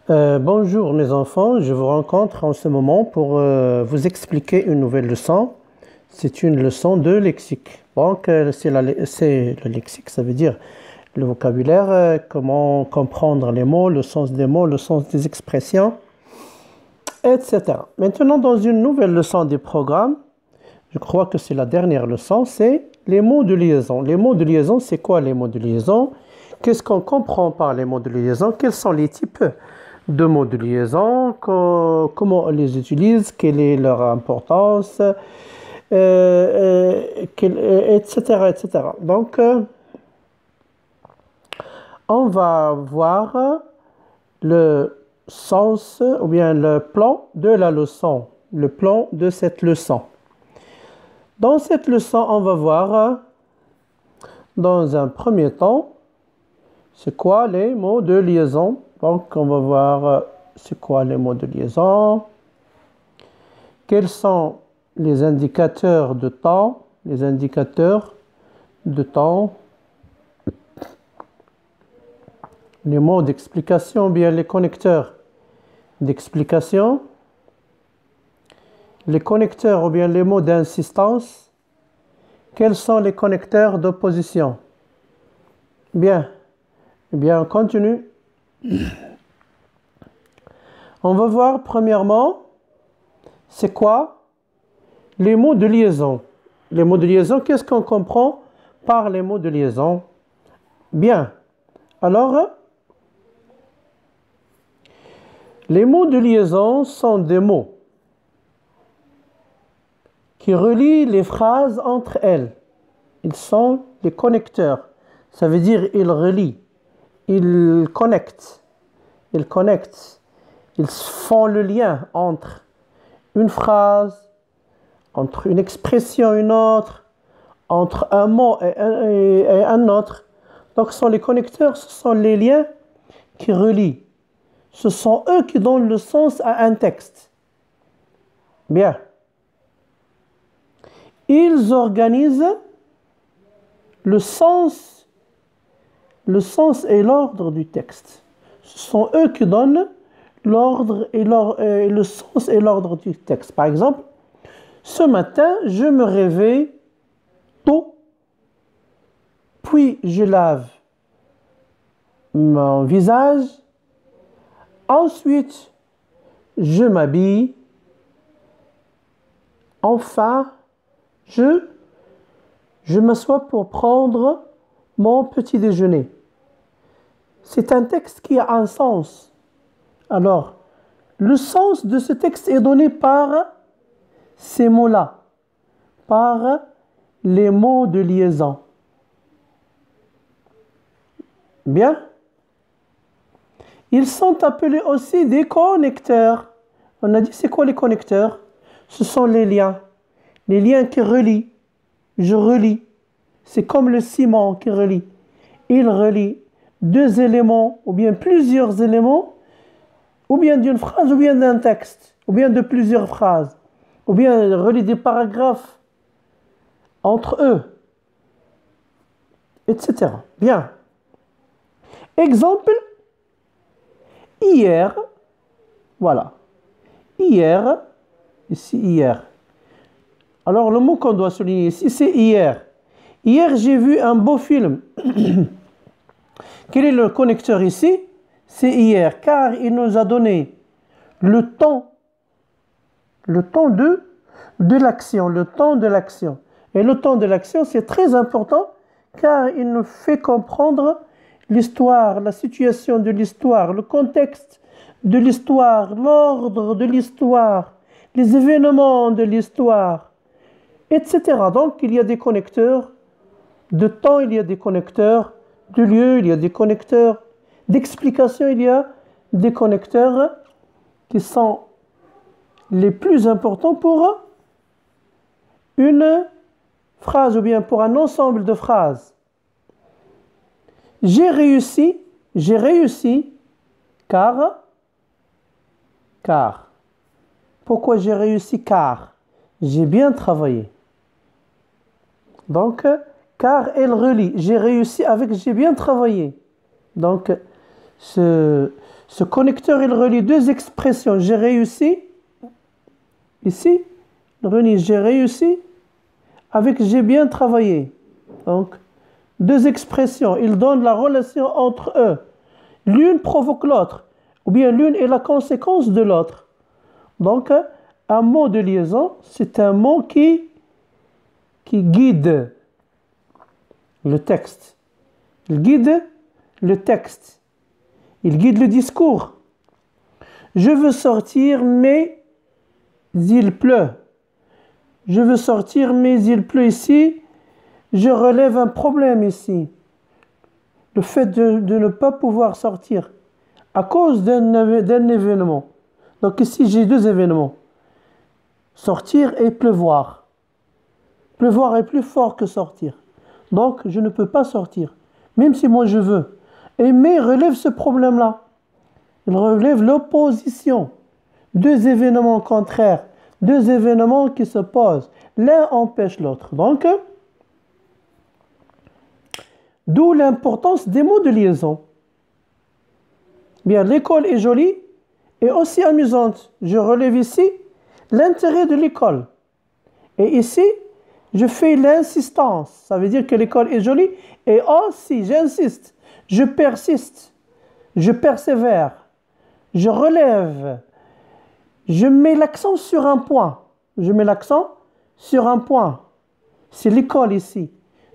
Bonjour mes enfants, je vous rencontre en ce moment pour vous expliquer une nouvelle leçon. C'est une leçon de lexique. Donc c'est le lexique, ça veut dire le vocabulaire, comment comprendre les mots, le sens des mots, le sens des expressions, etc. Maintenant, dans une nouvelle leçon du programme, je crois que c'est la dernière leçon, c'est les mots de liaison. Les mots de liaison, c'est quoi les mots de liaison? Qu'est-ce qu'on comprend par les mots de liaison? Quels sont les types de mots de liaison? Comment on les utilise? Quelle est leur importance? Etc., etc. Donc, on va voir le sens ou bien le plan de la leçon, le plan de cette leçon. Dans cette leçon, on va voir dans un premier temps, c'est quoi les mots de liaison. Donc, on va voir c'est quoi les mots de liaison, quels sont les indicateurs de temps, les mots d'explication, bien les connecteurs d'explication, les connecteurs ou bien les mots d'insistance, quels sont les connecteurs d'opposition. Bien, eh bien, on continue. On va voir premièrement, c'est quoi les mots de liaison. Les mots de liaison, qu'est-ce qu'on comprend par les mots de liaison? Bien, alors, les mots de liaison sont des mots qui relient les phrases entre elles. Ils sont les connecteurs. Ça veut dire ils relient, ils connectent, ils font le lien entre une phrase, entre une expression et une autre, entre un mot et un autre. Donc ce sont les connecteurs, ce sont les liens qui relient. Ce sont eux qui donnent le sens à un texte. Bien. Ils organisent le sens et l'ordre du texte. Ce sont eux qui donnent l'ordre et le sens et l'ordre du texte. Par exemple, ce matin, je me réveille tôt, puis je lave mon visage, ensuite je m'habille, enfin je m'assois pour prendre mon petit déjeuner. C'est un texte qui a un sens. Alors, le sens de ce texte est donné par ces mots-là, par les mots de liaison. Bien. Ils sont appelés aussi des connecteurs. On a dit, c'est quoi les connecteurs? Ce sont les liens qui relient. Je relie. C'est comme le ciment qui relie. Il relie deux éléments ou bien plusieurs éléments, ou bien d'une phrase ou bien d'un texte, ou bien de plusieurs phrases, ou bien relie des paragraphes entre eux, etc. Bien. Exemple, hier, voilà. Hier, ici hier. Alors le mot qu'on doit souligner ici, c'est hier. Hier, j'ai vu un beau film. Quel est le connecteur ici? C'est hier, car il nous a donné le temps de l'action, le temps de l'action. Et le temps de l'action, c'est très important, car il nous fait comprendre l'histoire, la situation de l'histoire, le contexte de l'histoire, l'ordre de l'histoire, les événements de l'histoire, etc. Donc, il y a des connecteurs de temps, il y a des connecteurs de lieu, il y a des connecteurs d'explication, il y a des connecteurs qui sont les plus importants pour une phrase ou bien pour un ensemble de phrases. J'ai réussi car. Pourquoi j'ai réussi? Car j'ai bien travaillé. Donc, car elle relie. J'ai réussi avec j'ai bien travaillé. Donc, ce connecteur, il relie deux expressions. J'ai réussi, ici, il relie j'ai réussi avec j'ai bien travaillé. Donc, deux expressions, ils donnent la relation entre eux. L'une provoque l'autre, ou bien l'une est la conséquence de l'autre. Donc, un mot de liaison, c'est un mot qui guide le texte. Il guide le texte. Il guide le discours. Je veux sortir, mais il pleut. Je veux sortir, mais il pleut ici. Je relève un problème ici. Le fait de ne pas pouvoir sortir à cause d'un événement. Donc ici, j'ai deux événements. Sortir et pleuvoir. Pleuvoir est plus fort que sortir. Donc, je ne peux pas sortir, même si moi je veux. Mais relève ce problème-là. Il relève l'opposition. Deux événements contraires. Deux événements qui s'opposent. L'un empêche l'autre. Donc, d'où l'importance des mots de liaison. Bien, l'école est jolie et aussi amusante. Je relève ici l'intérêt de l'école. Et ici, je fais l'insistance. Ça veut dire que l'école est jolie. Et aussi, j'insiste. Je persiste. Je persévère. Je relève. Je mets l'accent sur un point. Je mets l'accent sur un point. C'est l'école ici.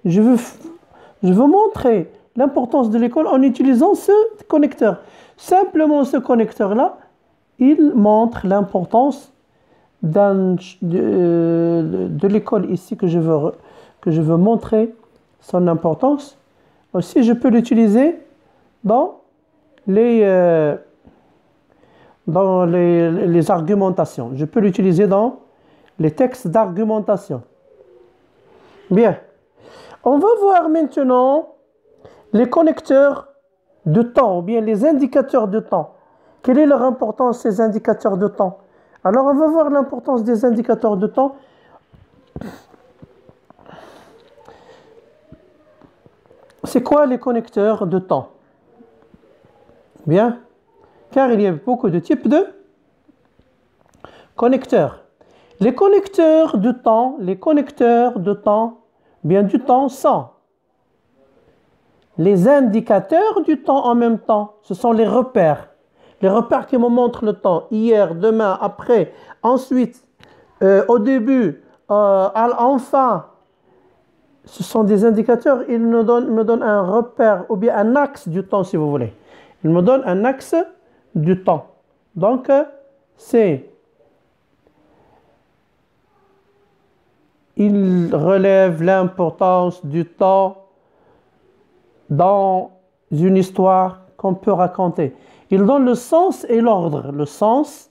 Je veux montrer l'importance de l'école en utilisant ce connecteur. Simplement ce connecteur-là, il montre l'importance de l'école ici que je veux montrer son importance. Aussi, je peux l'utiliser dans les argumentations. Je peux l'utiliser dans les textes d'argumentation. Bien. On va voir maintenant les connecteurs de temps, ou bien les indicateurs de temps. Quelle est leur importance, ces indicateurs de temps? Alors, on va voir l'importance des indicateurs de temps. C'est quoi les connecteurs de temps? Bien, car il y a beaucoup de types de connecteurs. Les connecteurs de temps, bien du temps sont les indicateurs du temps en même temps. Ce sont les repères. Les repères qui me montrent le temps. Hier, demain, après, ensuite, au début, enfin. Ce sont des indicateurs. Ils me donnent un repère ou bien un axe du temps si vous voulez. Ils me donnent un axe du temps. Donc, il relève l'importance du temps dans une histoire qu'on peut raconter. Il donne le sens et l'ordre. Le sens,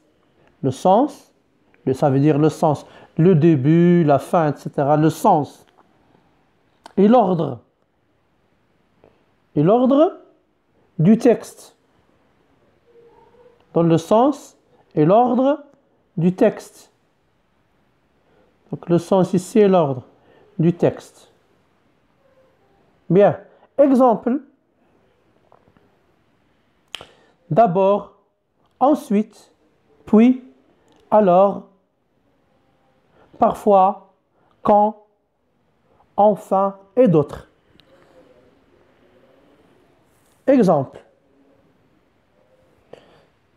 ça veut dire le sens, le début, la fin, etc. Le sens et l'ordre. Et l'ordre du texte. Dans le sens et l'ordre du texte. Donc le sens ici et l'ordre du texte. Bien. Exemple. D'abord, ensuite, puis, alors, parfois, quand, enfin et d'autres. Exemple.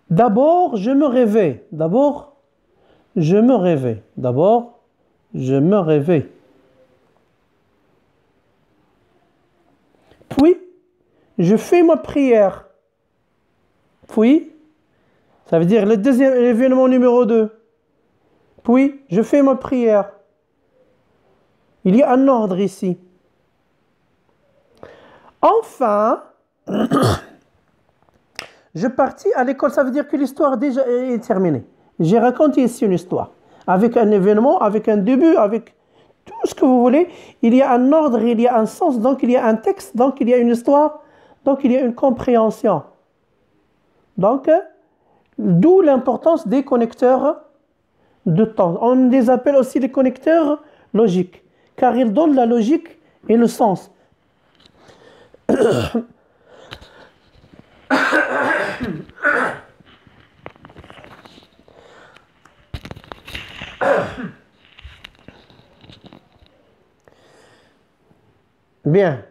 D'abord, je me rêvais. D'abord, je me rêvais. D'abord, je me rêvais. Puis, je fais ma prière. Puis, ça veut dire le deuxième événement numéro 2. Puis, je fais ma prière. Il y a un ordre ici. Enfin, je partis à l'école, ça veut dire que l'histoire déjà est terminée. J'ai raconté ici une histoire. Avec un événement, avec un début, avec tout ce que vous voulez. Il y a un ordre, il y a un sens, donc il y a un texte, donc il y a une histoire, donc il y a une compréhension. Donc, d'où l'importance des connecteurs de temps. On les appelle aussi les connecteurs logiques, car ils donnent la logique et le sens. Bien.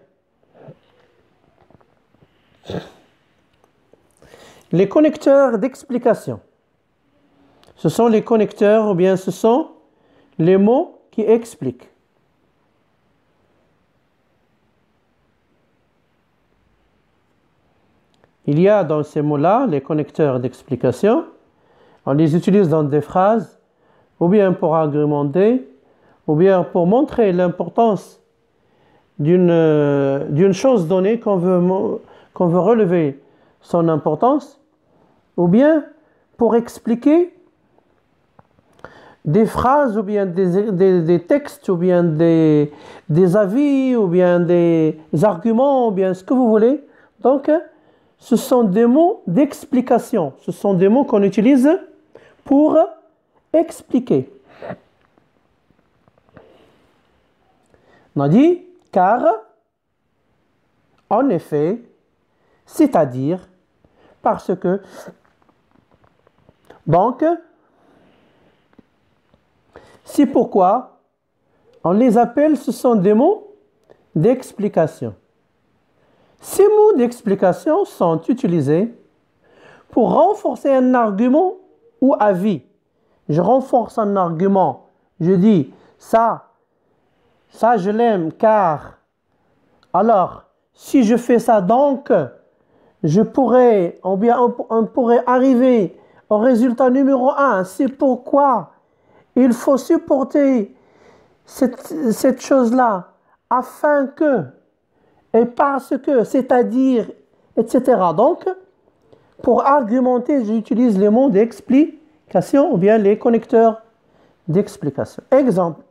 Les connecteurs d'explication. Ce sont les connecteurs ou bien ce sont les mots qui expliquent. Il y a dans ces mots-là les connecteurs d'explication. On les utilise dans des phrases, ou bien pour argumenter, ou bien pour montrer l'importance d'une chose donnée qu'on veut relever son importance, ou bien pour expliquer des phrases, ou bien des textes, ou bien des avis, ou bien des arguments, ou bien ce que vous voulez. Donc, ce sont des mots d'explication. Ce sont des mots qu'on utilise pour expliquer. On a dit car, en effet, c'est-à-dire, parce que. Donc, c'est pourquoi on les appelle, ce sont des mots d'explication. Ces mots d'explication sont utilisés pour renforcer un argument ou avis. Je renforce un argument. Je dis ça je l'aime car. Alors, si je fais ça donc, je pourrais, ou bien on pourrait arriver au résultat numéro 1. C'est pourquoi il faut supporter cette chose-là afin que, et parce que, c'est-à-dire, etc. Donc, pour argumenter, j'utilise les mots d'explication ou bien les connecteurs d'explication. Exemple.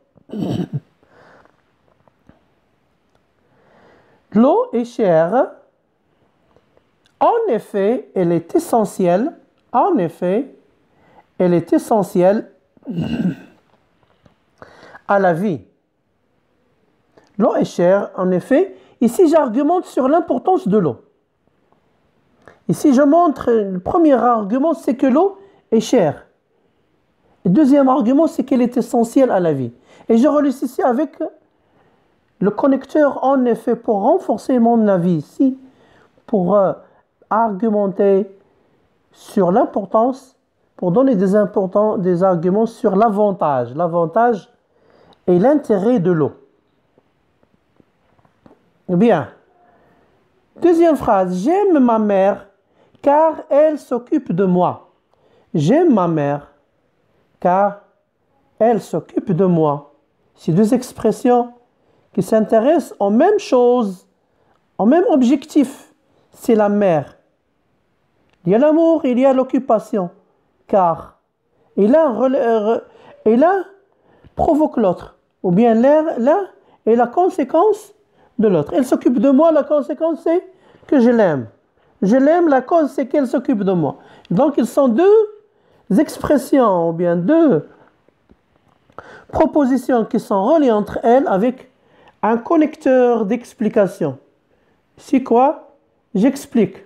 L'eau est chère. En effet, elle est essentielle. En effet, elle est essentielle à la vie. L'eau est chère, en effet. Ici, j'argumente sur l'importance de l'eau. Ici, je montre, le premier argument, c'est que l'eau est chère. Le deuxième argument, c'est qu'elle est essentielle à la vie. Et je relis ici avec le connecteur, en effet, pour renforcer mon avis ici, pour argumenter sur l'importance, pour donner des arguments sur l'avantage et l'intérêt de l'eau. Bien. Deuxième phrase. J'aime ma mère car elle s'occupe de moi. J'aime ma mère car elle s'occupe de moi. Ces deux expressions qui s'intéressent aux mêmes choses, au même objectif. C'est la mère. Il y a l'amour, il y a l'occupation. Car l'un provoque l'autre. Ou bien l'un est la conséquence de l'autre. Elle s'occupe de moi, la conséquence c'est que je l'aime. Je l'aime, la cause c'est qu'elle s'occupe de moi. Donc ils sont deux expressions, ou bien deux propositions qui sont reliées entre elles avec un connecteur d'explication. C'est quoi? J'explique.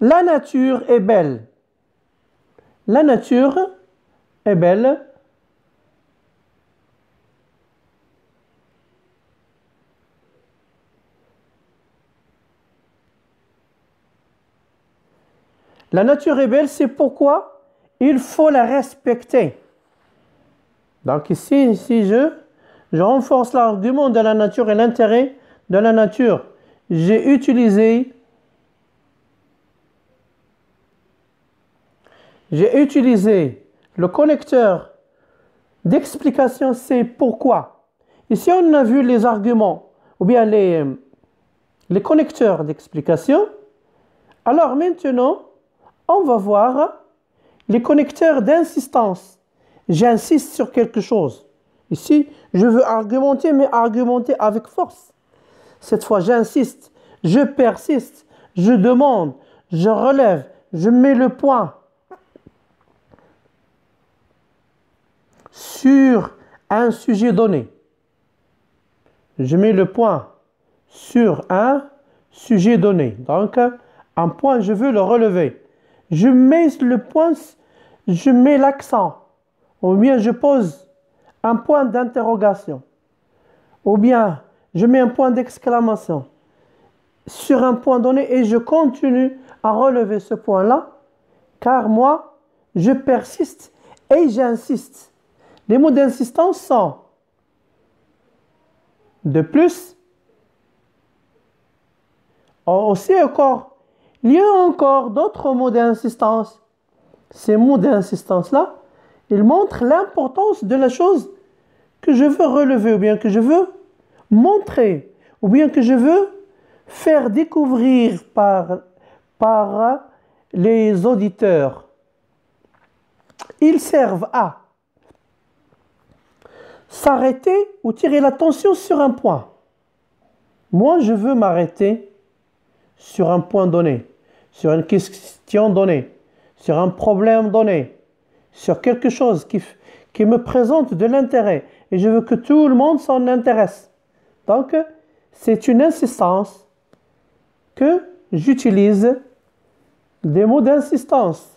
La nature est belle. La nature est belle. La nature est belle, c'est pourquoi il faut la respecter. Donc ici je renforce l'argument de la nature et l'intérêt de la nature. J'ai utilisé le connecteur d'explication, c'est pourquoi. Ici, on a vu les arguments, ou bien les connecteurs d'explication. Alors maintenant, on va voir les connecteurs d'insistance. J'insiste sur quelque chose. Ici, je veux argumenter, mais argumenter avec force. Cette fois, j'insiste, je persiste, je demande, je relève, je mets le point sur un sujet donné. Je mets le point sur un sujet donné. Donc, un point, je veux le relever. Je mets le point, je mets l'accent. Ou bien je pose un point d'interrogation. Ou bien je mets un point d'exclamation sur un point donné et je continue à relever ce point-là, car moi, je persiste et j'insiste. Les mots d'insistance sont de plus, aussi encore, il y a encore d'autres mots d'insistance. Ces mots d'insistance-là, ils montrent l'importance de la chose que je veux relever, ou bien que je veux montrer, ou bien que je veux faire découvrir par les auditeurs. Ils servent à s'arrêter ou tirer l'attention sur un point. Moi, je veux m'arrêter sur un point donné, sur une question donnée, sur un problème donné, sur quelque chose qui me présente de l'intérêt et je veux que tout le monde s'en intéresse. Donc, c'est une insistance que j'utilise des mots d'insistance.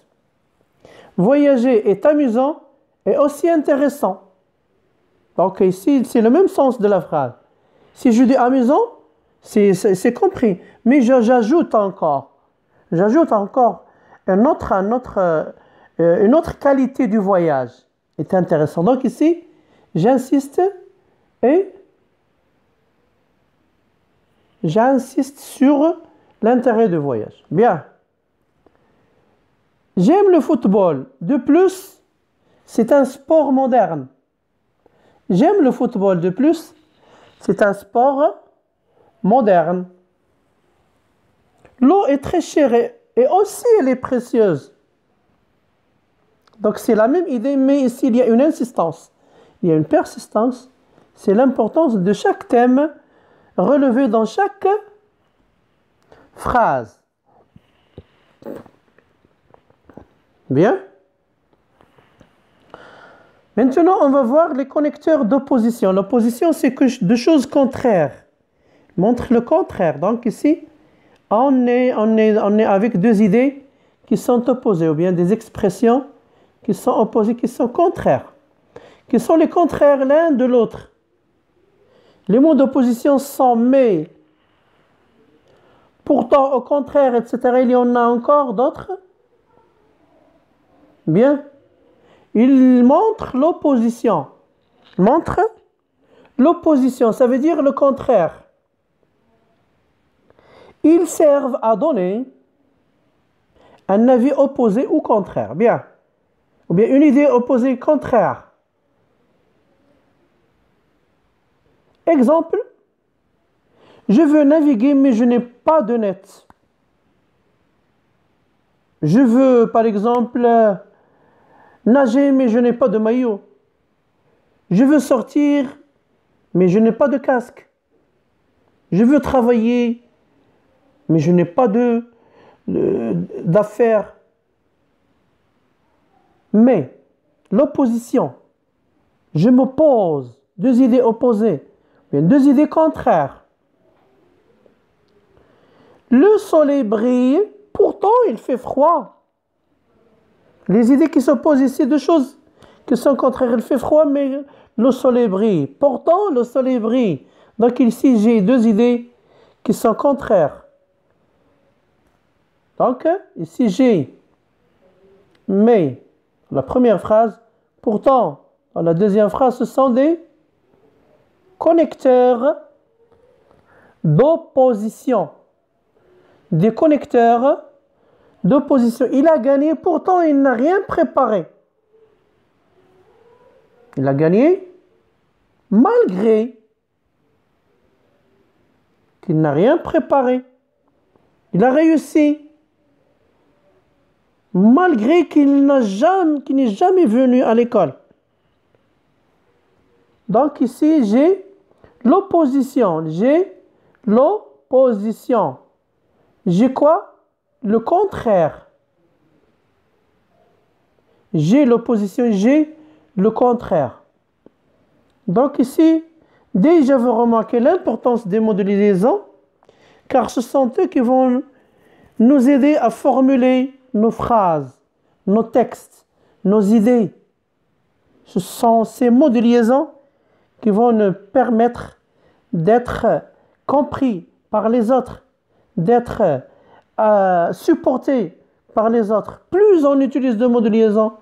Voyager est amusant et aussi intéressant. Donc ici, c'est le même sens de la phrase. Si je dis amusant, c'est compris. Mais j'ajoute encore une autre qualité du voyage. C'est intéressant. Donc ici, j'insiste sur l'intérêt du voyage. Bien. J'aime le football. De plus, c'est un sport moderne. J'aime le football. De plus, c'est un sport moderne. L'eau est très chère et aussi elle est précieuse. Donc c'est la même idée, mais ici il y a une insistance. Il y a une persistance. C'est l'importance de chaque thème relevé dans chaque phrase. Bien. Maintenant, on va voir les connecteurs d'opposition. L'opposition, c'est deux choses contraires. Montre le contraire. Donc ici, on est avec deux idées qui sont opposées, ou bien des expressions qui sont opposées, qui sont contraires. Qui sont les contraires l'un de l'autre. Les mots d'opposition sont mais, pourtant, au contraire, etc. Il y en a encore d'autres. Bien. Il montre l'opposition. Montre l'opposition, ça veut dire le contraire. Ils servent à donner un avis opposé ou contraire. Bien. Ou bien une idée opposée contraire. Exemple. Je veux naviguer mais je n'ai pas de net. Je veux par exemple nager mais je n'ai pas de maillot. Je veux sortir mais je n'ai pas de casque. Je veux travailler mais je n'ai pas d'affaires. Mais l'opposition, je m'oppose, deux idées opposées, bien deux idées contraires. Le soleil brille, pourtant il fait froid. Les idées qui s'opposent ici, deux choses qui sont contraires. Il fait froid, mais le soleil brille. Pourtant, le soleil brille. Donc ici, j'ai deux idées qui sont contraires. Donc, ici, j'ai mais, dans la première phrase, pourtant, dans la deuxième phrase, ce sont des connecteurs d'opposition. Des connecteurs d'opposition. Il a gagné, pourtant il n'a rien préparé. Il a gagné malgré qu'il n'a rien préparé. Il a réussi malgré qu'il n'est jamais venu à l'école. Donc ici, j'ai l'opposition. J'ai l'opposition. J'ai quoi? Le contraire. J'ai l'opposition, j'ai le contraire. Donc ici, Déjà, vous remarquez l'importance des mots de liaison, car ce sont eux qui vont nous aider à formuler nos phrases, nos textes, nos idées. Ce sont ces mots de liaison qui vont nous permettre d'être compris par les autres, d'être supportés par les autres. Plus on utilise de mots de liaison,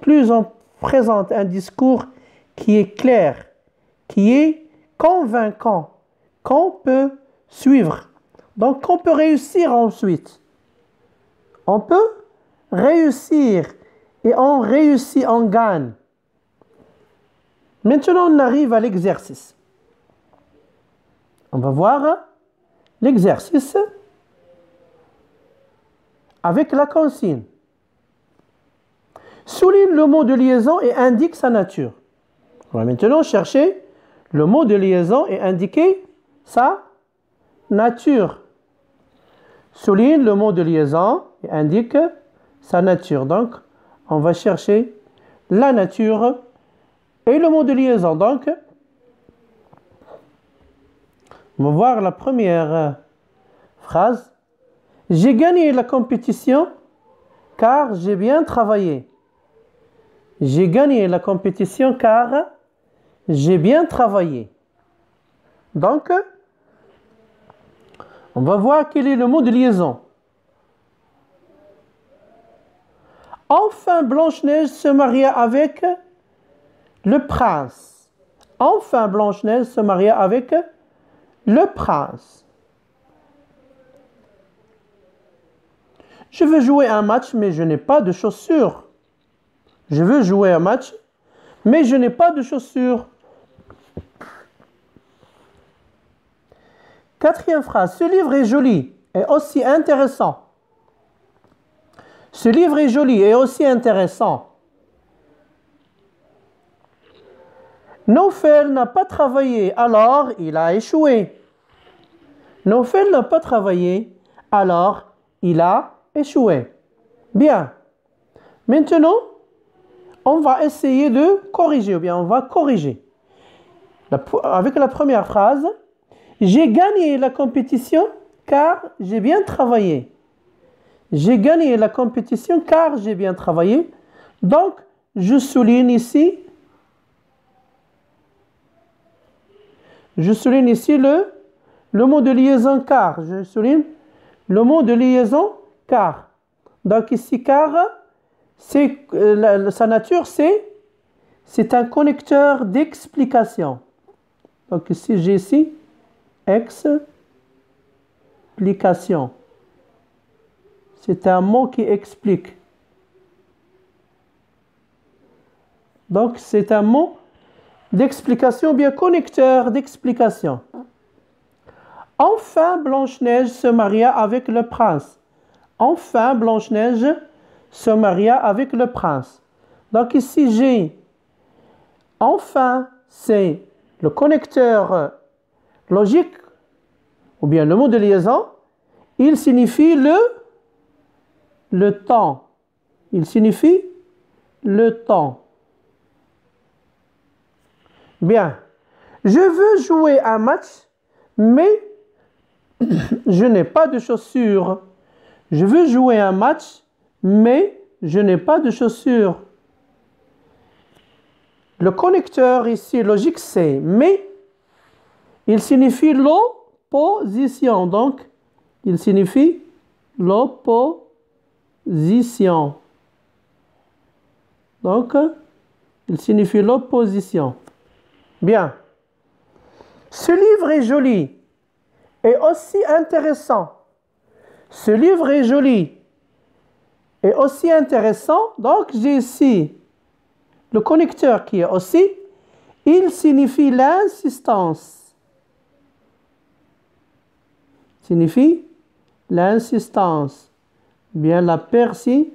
plus on présente un discours qui est clair, qui est convaincant, qu'on peut suivre. Donc on peut réussir ensuite. On peut réussir et on réussit, on gagne. Maintenant on arrive à l'exercice. On va voir l'exercice avec la consigne. Souligne le mot de liaison et indique sa nature. On va maintenant chercher le mot de liaison et indiquer sa nature. Souligne le mot de liaison et indique sa nature. Donc, on va chercher la nature et le mot de liaison. Donc, on va voir la première phrase. J'ai gagné la compétition car j'ai bien travaillé. J'ai gagné la compétition car j'ai bien travaillé. Donc, on va voir quel est le mot de liaison. Enfin, Blanche-Neige se maria avec le prince. Enfin, Blanche-Neige se maria avec le prince. Je veux jouer un match, mais je n'ai pas de chaussures. Je veux jouer un match, mais je n'ai pas de chaussures. Quatrième phrase. Ce livre est joli et aussi intéressant. Ce livre est joli et aussi intéressant. Naufel n'a pas travaillé, alors il a échoué. Naufel n'a pas travaillé, alors il a échoué. Bien. Maintenant, on va essayer de corriger, ou bien on va corriger. Avec la première phrase, j'ai gagné la compétition car j'ai bien travaillé. J'ai gagné la compétition car j'ai bien travaillé. Donc, je souligne ici le mot de liaison car. Je souligne le mot de liaison car. Donc ici, car, sa nature, c'est un connecteur d'explication. Donc ici, j'ai ici explication. C'est un mot qui explique. Donc c'est un mot d'explication, bien connecteur d'explication. Enfin, Blanche-Neige se maria avec le prince. Enfin, Blanche-Neige se maria avec le prince. Donc ici, j'ai enfin, c'est le connecteur logique, ou bien le mot de liaison. Il signifie le temps. Il signifie le temps. Bien. Je veux jouer un match, mais je n'ai pas de chaussures. Je veux jouer un match, mais je n'ai pas de chaussures. Le connecteur ici logique, c'est mais. Il signifie l'opposition. Donc, il signifie l'opposition. Donc, il signifie l'opposition. Bien. Ce livre est joli et aussi intéressant. Ce livre est joli et aussi intéressant. Donc, j'ai ici le connecteur qui est aussi. Il signifie l'insistance. Signifie l'insistance. Bien la persistance.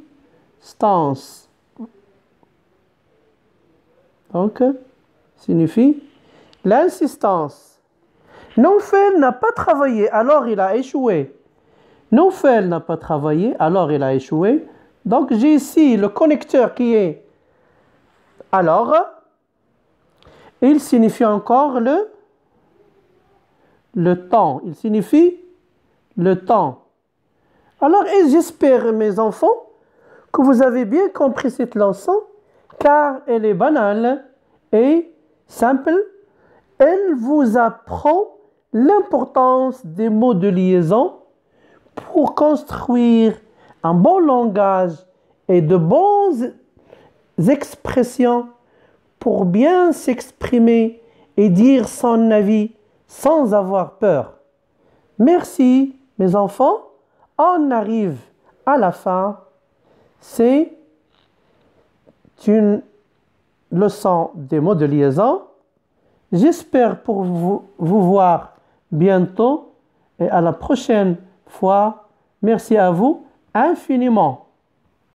Donc, signifie l'insistance. Naufel n'a pas travaillé, alors il a échoué. Naufel n'a pas travaillé, alors il a échoué. Donc, j'ai ici le connecteur qui est alors. Il signifie encore Le temps, il signifie le temps. Alors, et j'espère, mes enfants, que vous avez bien compris cette leçon, car elle est banale et simple. Elle vous apprend l'importance des mots de liaison pour construire un bon langage et de bonnes expressions pour bien s'exprimer et dire son avis sans avoir peur. Merci, mes enfants. On arrive à la fin. C'est une leçon des mots de liaison. J'espère pour vous voir bientôt et à la prochaine fois. Merci à vous infiniment.